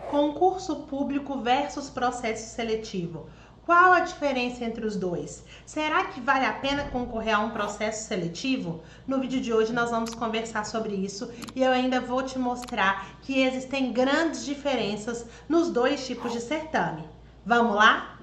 Concurso público versus processo seletivo. Qual a diferença entre os dois? Será que vale a pena concorrer a um processo seletivo? No vídeo de hoje nós vamos conversar sobre isso e eu ainda vou te mostrar que existem grandes diferenças nos dois tipos de certame. Vamos lá?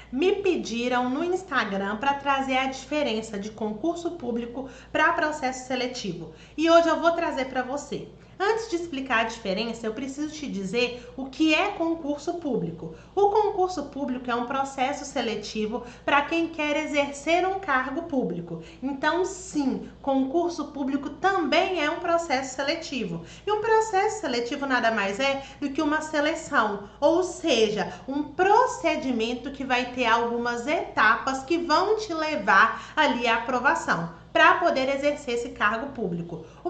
Me pediram no Instagram para trazer a diferença de concurso público para processo seletivo e hoje eu vou trazer para você. Antes de explicar a diferença, eu preciso te dizer o que é concurso público. O concurso público é um processo seletivo para quem quer exercer um cargo público. Então, sim, concurso público também é um processo seletivo. E um processo seletivo nada mais é do que uma seleção, ou seja, um procedimento que vai ter algumas etapas que vão te levar ali à aprovação para poder exercer esse cargo público. O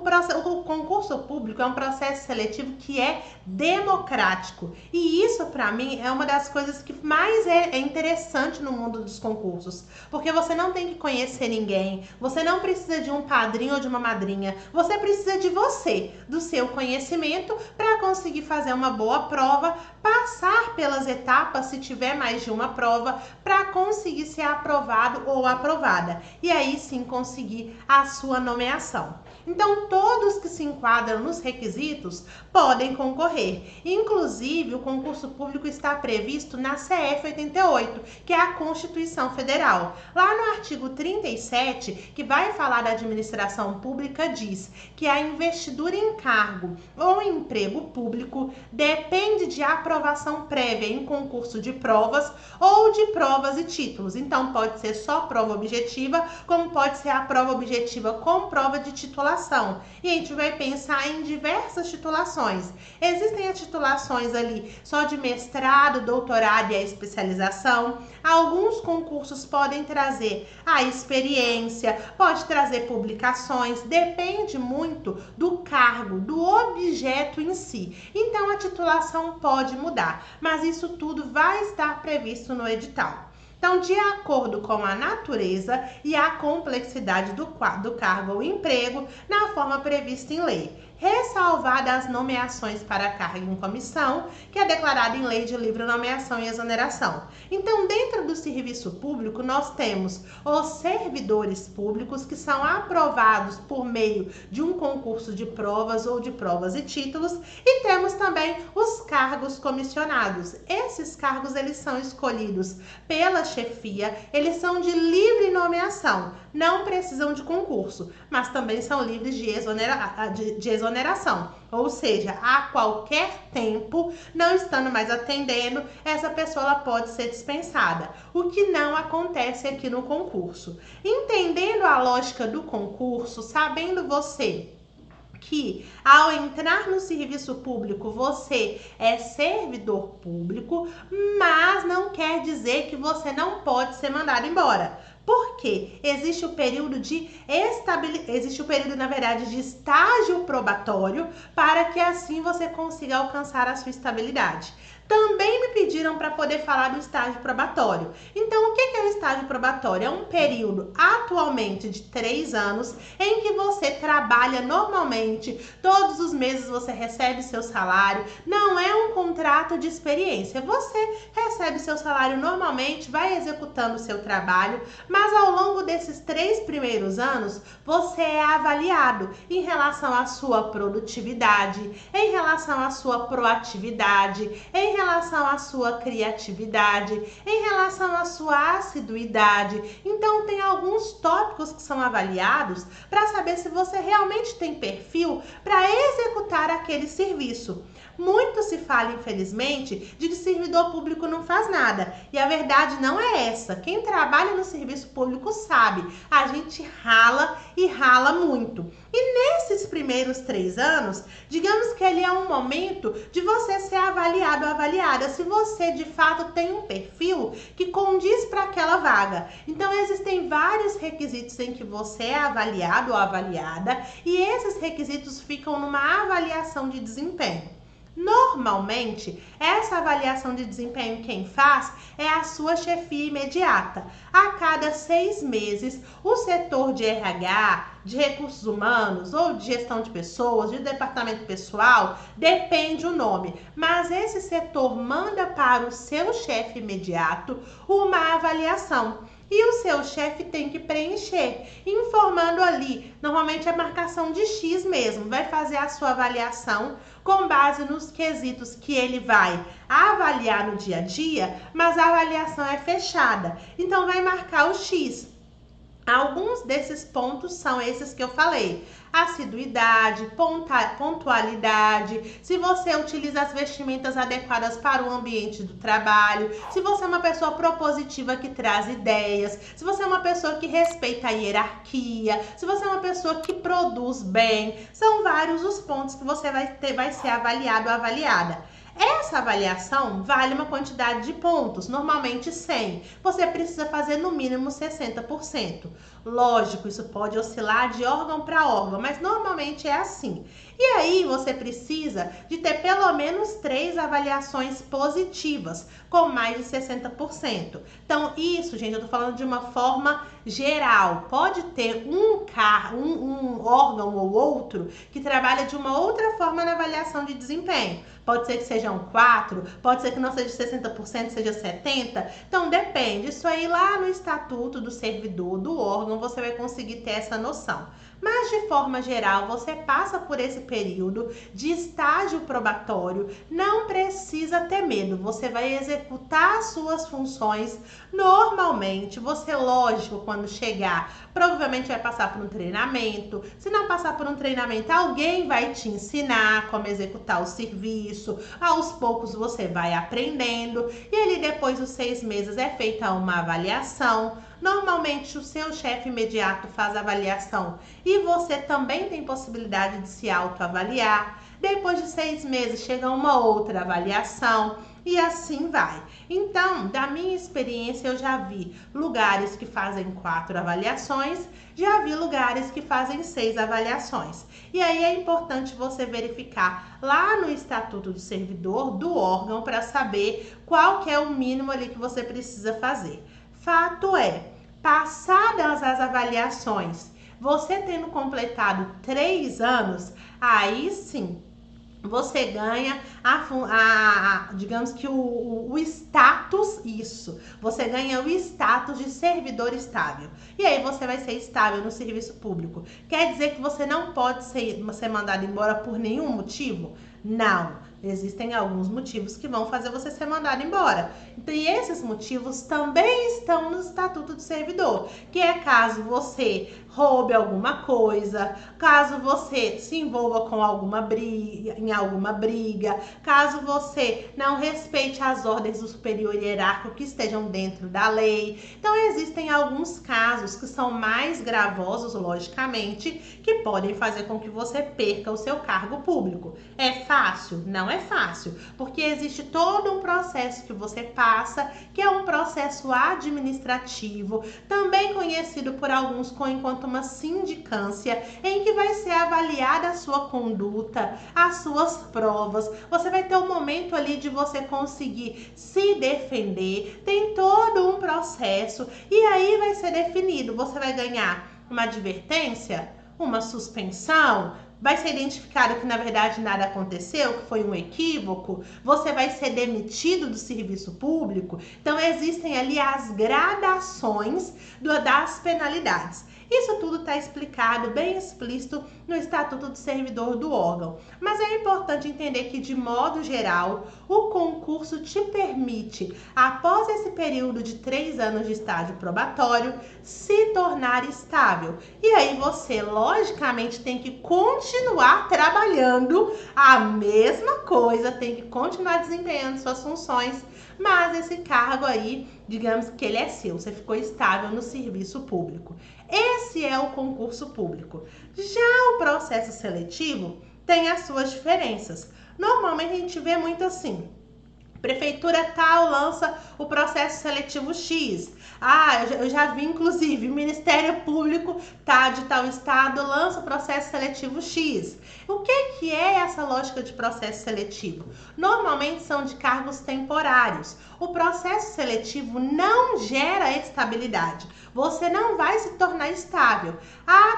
concurso público é um processo seletivo que é democrático. E isso, para mim, é uma das coisas que mais é interessante no mundo dos concursos. Porque você não tem que conhecer ninguém, você não precisa de um padrinho ou de uma madrinha, você precisa de você, do seu conhecimento, para conseguir fazer uma boa prova, passar pelas etapas, se tiver mais de uma prova, para conseguir ser aprovado ou aprovada. E aí sim conseguir a sua nomeação. Então, todos que se enquadram nos requisitos podem concorrer. Inclusive, o concurso público está previsto na CF 88, que é a Constituição Federal. Lá no artigo 37, que vai falar da administração pública, diz que a investidura em cargo ou emprego público depende de aprovação prévia em concurso de provas ou de provas e títulos. Então, pode ser só prova objetiva, como pode ser a prova objetiva com prova de titulação. E a gente vai pensar em diversas titulações. Existem as titulações ali só de mestrado, doutorado e a especialização. Alguns concursos podem trazer a experiência, pode trazer publicações, depende muito do cargo, do objeto em si. Então a titulação pode mudar, mas isso tudo vai estar previsto no edital. Então, de acordo com a natureza e a complexidade do cargo ou emprego, na forma prevista em lei, ressalvadas as nomeações para cargo em comissão, que é declarada em lei de livre nomeação e exoneração. Então, dentro do serviço público, nós temos os servidores públicos, que são aprovados por meio de um concurso de provas ou de provas e títulos, e temos também os cargos comissionados. Esses cargos, eles são escolhidos pela chefia, eles são de livre nomeação, não precisam de concurso, mas também são livres de exoneração, ou seja, a qualquer tempo, não estando mais atendendo, essa pessoa ela pode ser dispensada, o que não acontece aqui no concurso. Entendendo a lógica do concurso, sabendo você que ao entrar no serviço público você é servidor público, mas não quer dizer que você não pode ser mandado embora. Porque existe o período de na verdade, de estágio probatório, para que assim você consiga alcançar a sua estabilidade. Também me pediram para poder falar do estágio probatório. Então, o que é o estágio probatório? É um período atualmente de 3 anos em que você trabalha normalmente, todos os meses você recebe seu salário, não é um contrato de experiência. Você recebe seu salário normalmente, vai executando o seu trabalho, mas ao longo desses 3 primeiros anos, você é avaliado em relação à sua produtividade, em relação à sua proatividade, em relação à sua criatividade, em relação à sua assiduidade. Então, tem alguns tópicos que são avaliados para saber se você realmente tem perfil para executar aquele serviço. Muito se fala, infelizmente, de que servidor público não faz nada. E a verdade não é essa. Quem trabalha no serviço público sabe. A gente rala e rala muito. E nesses primeiros 3 anos, digamos que ele é um momento de você ser avaliado ou avaliada, se você de fato tem um perfil que condiz para aquela vaga. Então, existem vários requisitos em que você é avaliado ou avaliada, e esses requisitos ficam numa avaliação de desempenho. Normalmente, essa avaliação de desempenho quem faz é a sua chefia imediata. A cada 6 meses, o setor de RH, de recursos humanos ou de gestão de pessoas, de departamento pessoal, depende o nome, mas esse setor manda para o seu chefe imediato uma avaliação. E o seu chefe tem que preencher, informando ali, normalmente é marcação de X mesmo, vai fazer a sua avaliação com base nos quesitos que ele vai avaliar no dia a dia, mas a avaliação é fechada, então vai marcar o X. Alguns desses pontos são esses que eu falei: assiduidade, pontualidade, se você utiliza as vestimentas adequadas para o ambiente do trabalho, se você é uma pessoa propositiva que traz ideias, se você é uma pessoa que respeita a hierarquia, se você é uma pessoa que produz bem. São vários os pontos que você vai ser avaliado ou avaliada. Essa avaliação vale uma quantidade de pontos, normalmente 100. Você precisa fazer no mínimo 60%. Lógico, isso pode oscilar de órgão para órgão, mas normalmente é assim. E aí você precisa de ter pelo menos 3 avaliações positivas, com mais de 60%. Então isso, gente, eu tô falando de uma forma geral. Pode ter um órgão ou outro que trabalha de uma outra forma na avaliação de desempenho. Pode ser que sejam 4, pode ser que não seja 60%, seja 70%. Então depende. Isso aí lá no estatuto do servidor, do órgão, você vai conseguir ter essa noção. Mas de forma geral, você passa por esse período de estágio probatório, não precisa ter medo, você vai executar as suas funções normalmente. Você, lógico, quando chegar, provavelmente vai passar por um treinamento. Se não passar por um treinamento, alguém vai te ensinar como executar o serviço. Aos poucos você vai aprendendo e ali depois dos 6 meses é feita uma avaliação. Normalmente o seu chefe imediato faz a avaliação e você também tem possibilidade de se autoavaliar. Depois de 6 meses chega uma outra avaliação e assim vai. Então, da minha experiência, eu já vi lugares que fazem 4 avaliações, já vi lugares que fazem 6 avaliações. E aí é importante você verificar lá no Estatuto do Servidor, do órgão, para saber qual que é o mínimo ali que você precisa fazer. Fato é, passadas as avaliações, você tendo completado 3 anos, aí sim, você ganha digamos que o status, isso, você ganha o status de servidor estável. E aí você vai ser estável no serviço público. Quer dizer que você não pode ser mandado embora por nenhum motivo? Não. Existem alguns motivos que vão fazer você ser mandado embora. Então, e esses motivos também estão no Estatuto do Servidor, que é caso você roube alguma coisa, caso você se envolva com alguma briga, caso você não respeite as ordens do superior hierárquico que estejam dentro da lei. Então, existem alguns casos que são mais gravosos, logicamente, que podem fazer com que você perca o seu cargo público. É fácil? Não é fácil, porque existe todo um processo que você passa, que é um processo administrativo, também conhecido por alguns enquanto uma sindicância, em que vai ser avaliada a sua conduta, as suas provas. Você vai ter um momento ali de você conseguir se defender, tem todo um processo e aí vai ser definido, você vai ganhar uma advertência, uma suspensão, vai ser identificado que na verdade nada aconteceu, que foi um equívoco, você vai ser demitido do serviço público. Então existem ali as gradações das penalidades. Isso tudo está explicado, bem explícito, no Estatuto do Servidor do órgão. Mas é importante entender que, de modo geral, o concurso te permite, após esse período de 3 anos de estágio probatório, se tornar estável. E aí você, logicamente, tem que continuar trabalhando a mesma coisa, tem que continuar desempenhando suas funções, mas esse cargo aí, digamos que ele é seu, você ficou estável no serviço público. Esse é o concurso público. Já o processo seletivo tem as suas diferenças. Normalmente a gente vê muito assim: Prefeitura tal lança o processo seletivo X. Eu já vi, inclusive, o Ministério Público de tal estado lança o processo seletivo X. O que é essa lógica de processo seletivo? Normalmente são de cargos temporários. O processo seletivo não gera estabilidade. Você não vai se tornar estável.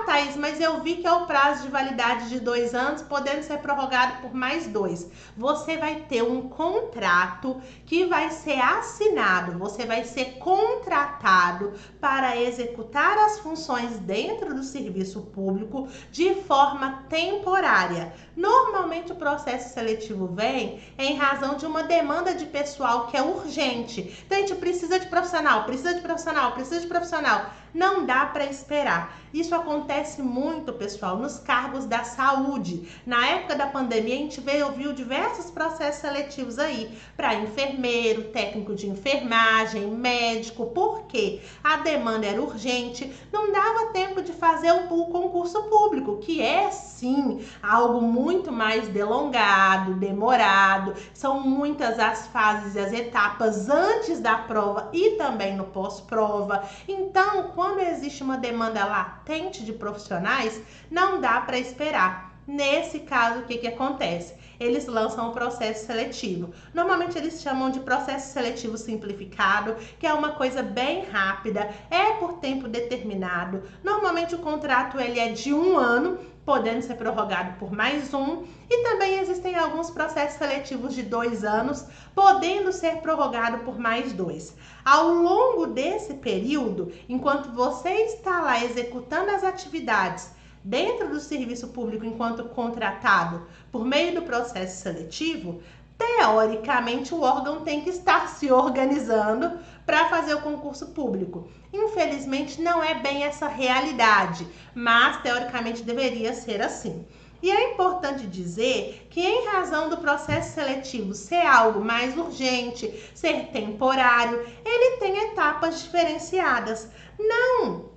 Thaís, mas eu vi que é o prazo de validade de 2 anos, podendo ser prorrogado por mais 2. Você vai ter um contrato que vai ser assinado, você vai ser contratado para executar as funções dentro do serviço público de forma temporária. Normalmente o processo seletivo vem em razão de uma demanda de pessoal que é urgente. Então a gente precisa de profissional, precisa de profissional, precisa de profissional. Não dá para esperar. Isso acontece muito, pessoal, nos cargos da saúde. Na época da pandemia, a gente viu diversos processos seletivos aí para enfermeiro, técnico de enfermagem, médico, porque a demanda era urgente, não dava tempo de fazer o concurso público, que é sim algo muito mais delongado, demorado. São muitas as fases e as etapas antes da prova e também no pós-prova. Então, quando existe uma demanda latente de profissionais, não dá para esperar. Nesse caso, o que acontece? Eles lançam o processo seletivo. Normalmente eles chamam de processo seletivo simplificado, que é uma coisa bem rápida, é por tempo determinado. Normalmente o contrato ele é de 1 ano, podendo ser prorrogado por mais 1. E também existem alguns processos seletivos de 2 anos, podendo ser prorrogado por mais 2. Ao longo desse período, enquanto você está lá executando as atividades dentro do serviço público enquanto contratado por meio do processo seletivo, teoricamente o órgão tem que estar se organizando para fazer o concurso público. Infelizmente não é bem essa realidade, mas teoricamente deveria ser assim. E é importante dizer que, em razão do processo seletivo ser algo mais urgente, ser temporário, ele tem etapas diferenciadas. Não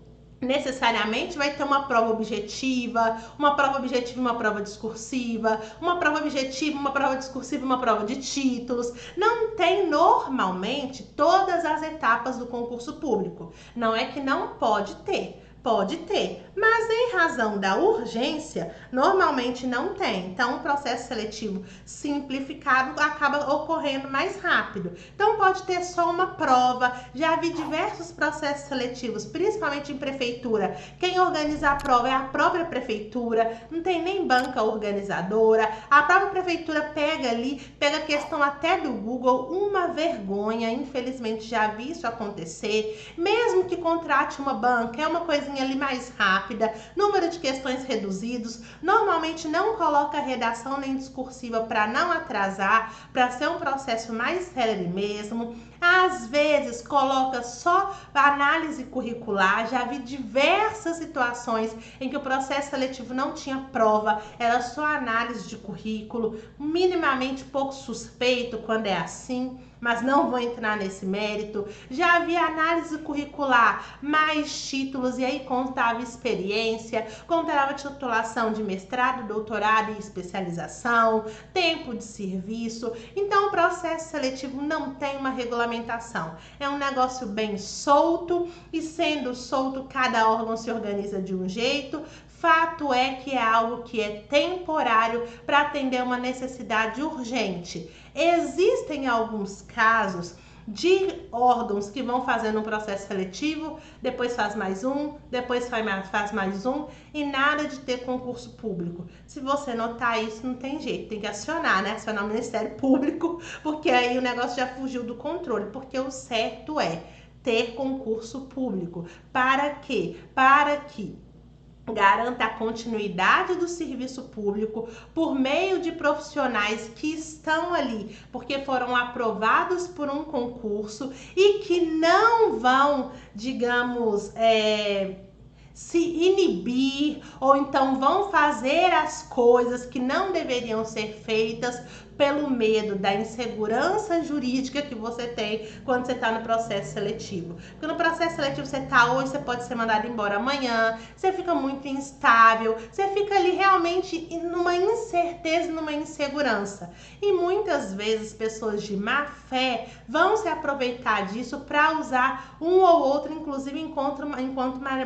necessariamente vai ter uma prova objetiva e uma prova discursiva, uma prova objetiva, uma prova discursiva e uma prova de títulos. Não tem normalmente todas as etapas do concurso público. Não é que não pode ter. Pode ter, mas em razão da urgência, normalmente não tem. Então, o processo seletivo simplificado acaba ocorrendo mais rápido. Então, pode ter só uma prova. Já vi diversos processos seletivos, principalmente em prefeitura. Quem organiza a prova é a própria prefeitura, não tem nem banca organizadora. A própria prefeitura pega a questão até do Google, uma vergonha. Infelizmente, já vi isso acontecer. Mesmo que contrate uma banca, é uma coisa ali mais rápida, número de questões reduzidos, normalmente não coloca redação nem discursiva para não atrasar, para ser um processo mais célere mesmo. Às vezes coloca só análise curricular. Já vi diversas situações em que o processo seletivo não tinha prova, era só análise de currículo, minimamente pouco suspeito quando é assim, mas não vou entrar nesse mérito. Já vi análise curricular, mais títulos, e aí contava experiência, contava titulação de mestrado, doutorado e especialização, tempo de serviço. Então, o processo seletivo não tem uma regulamentação. É um negócio bem solto, e sendo solto, cada órgão se organiza de um jeito. Fato é que é algo que é temporário para atender uma necessidade urgente. Existem alguns casos de órgãos que vão fazendo um processo seletivo, depois faz mais um, depois faz mais um, e nada de ter concurso público. Se você notar isso, não tem jeito, tem que acionar, né? Acionar o Ministério Público, porque aí o negócio já fugiu do controle, porque o certo é ter concurso público. Para quê? Para que garanta a continuidade do serviço público por meio de profissionais que estão ali porque foram aprovados por um concurso e que não vão, digamos, se inibir, ou então vão fazer as coisas que não deveriam ser feitas pelo medo da insegurança jurídica que você tem quando você está no processo seletivo. Porque no processo seletivo você está hoje, você pode ser mandado embora amanhã, você fica muito instável, você fica ali realmente numa incerteza, numa insegurança. E muitas vezes pessoas de má fé vão se aproveitar disso para usar um ou outro, inclusive enquanto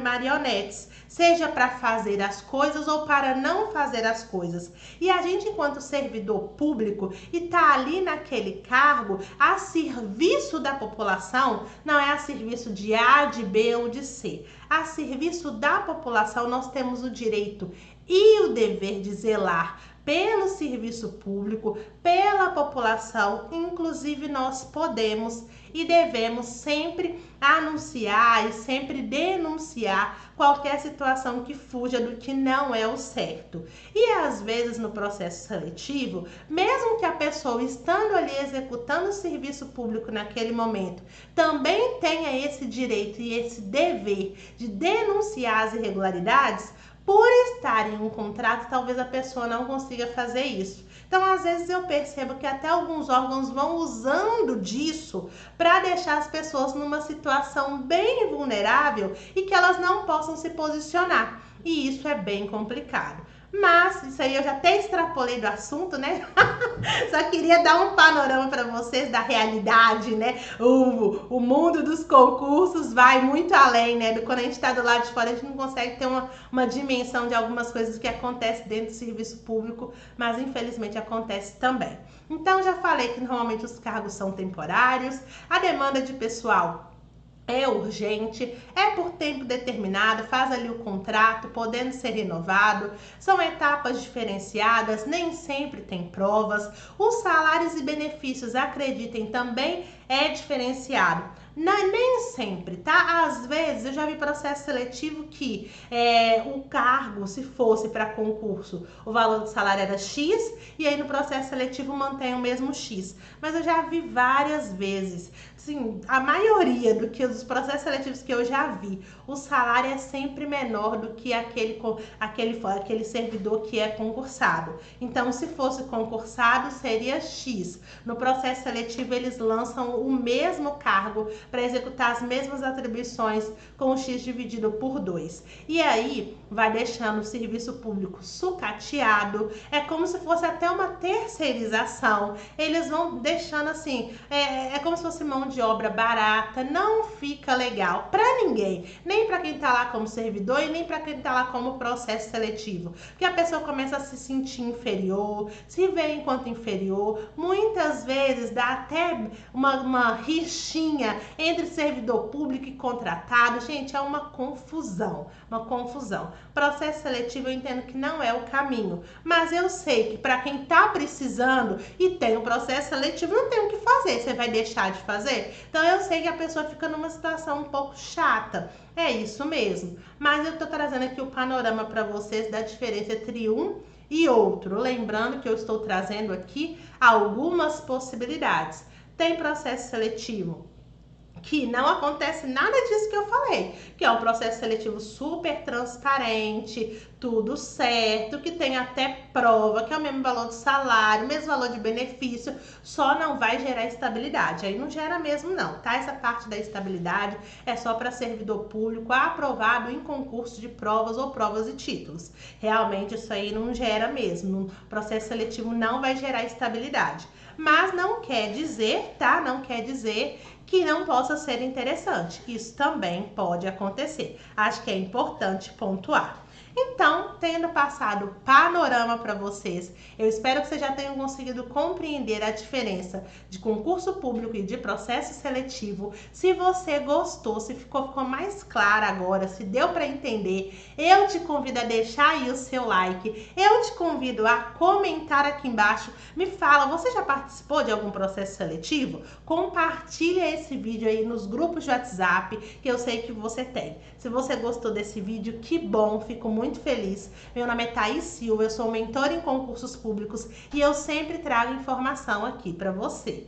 marionetes, seja para fazer as coisas ou para não fazer as coisas. E a gente, enquanto servidor público, e tá ali naquele cargo a serviço da população, não é a serviço de A, de B ou de C. A serviço da população, nós temos o direito e o dever de zelar pelo serviço público, pela população. Inclusive nós podemos e devemos sempre anunciar e sempre denunciar qualquer situação que fuja do que não é o certo. E às vezes no processo seletivo, mesmo que a pessoa estando ali executando o serviço público naquele momento, também tenha esse direito e esse dever de denunciar as irregularidades, por estar em um contrato, talvez a pessoa não consiga fazer isso. Então, às vezes eu percebo que até alguns órgãos vão usando disso para deixar as pessoas numa situação bem vulnerável e que elas não possam se posicionar. E isso é bem complicado. Mas isso aí eu já até extrapolei do assunto, né? Só queria dar um panorama para vocês da realidade, né? O mundo dos concursos vai muito além, né? Quando a gente está do lado de fora, a gente não consegue ter uma dimensão de algumas coisas que acontecem dentro do serviço público, mas infelizmente acontece também. Então, já falei que normalmente os cargos são temporários, a demanda de pessoal é urgente, é por tempo determinado, faz ali o contrato, podendo ser renovado, são etapas diferenciadas, nem sempre tem provas, os salários e benefícios, acreditem, também é diferenciado. Nem sempre, tá? Às vezes eu já vi processo seletivo que o cargo, se fosse para concurso, o valor do salário era X e aí no processo seletivo mantém o mesmo X. Mas eu já vi várias vezes, sim, a maioria dos processos seletivos que eu já vi, o salário é sempre menor do que aquele servidor que é concursado. Então, se fosse concursado, seria X. No processo seletivo, eles lançam o mesmo cargo para executar as mesmas atribuições com o X dividido por 2. E aí, vai deixando o serviço público sucateado, é como se fosse até uma terceirização. Eles vão deixando assim, é como se fosse mão de obra barata, não fica legal para ninguém, nem para quem tá lá como servidor e nem para quem tá lá como processo seletivo, porque a pessoa começa a se sentir inferior, se vê enquanto inferior, muitas vezes dá até uma rixinha entre servidor público e contratado. Gente, é uma confusão, Processo seletivo eu entendo que não é o caminho, mas eu sei que para quem tá precisando e tem um processo seletivo, não tem o que fazer, você vai deixar de fazer? Então eu sei que a pessoa fica numa situação um pouco chata, é isso mesmo, mas eu tô trazendo aqui o panorama para vocês da diferença entre um e outro, lembrando que eu estou trazendo aqui algumas possibilidades. Tem processo seletivo que não acontece nada disso que eu falei, que é um processo seletivo super transparente, tudo certo, que tem até prova, que é o mesmo valor do salário, mesmo valor de benefício, só não vai gerar estabilidade. Aí não gera mesmo não, tá? Essa parte da estabilidade é só para servidor público aprovado em concurso de provas ou provas e títulos. Realmente isso aí não gera mesmo, o processo seletivo não vai gerar estabilidade. Mas não quer dizer, tá? Não quer dizer que não possa ser interessante. Isso também pode acontecer. Acho que é importante pontuar. Então, tendo passado o panorama para vocês, eu espero que vocês já tenham conseguido compreender a diferença de concurso público e de processo seletivo. Se você gostou, se ficou mais claro agora, se deu para entender, eu te convido a deixar aí o seu like, eu te convido a comentar aqui embaixo, me fala, você já participou de algum processo seletivo? Compartilha esse vídeo aí nos grupos de WhatsApp, que eu sei que você tem. Se você gostou desse vídeo, que bom, fico muito feliz. Meu nome é Thaís Silva, eu sou mentora em concursos públicos e eu sempre trago informação aqui para você.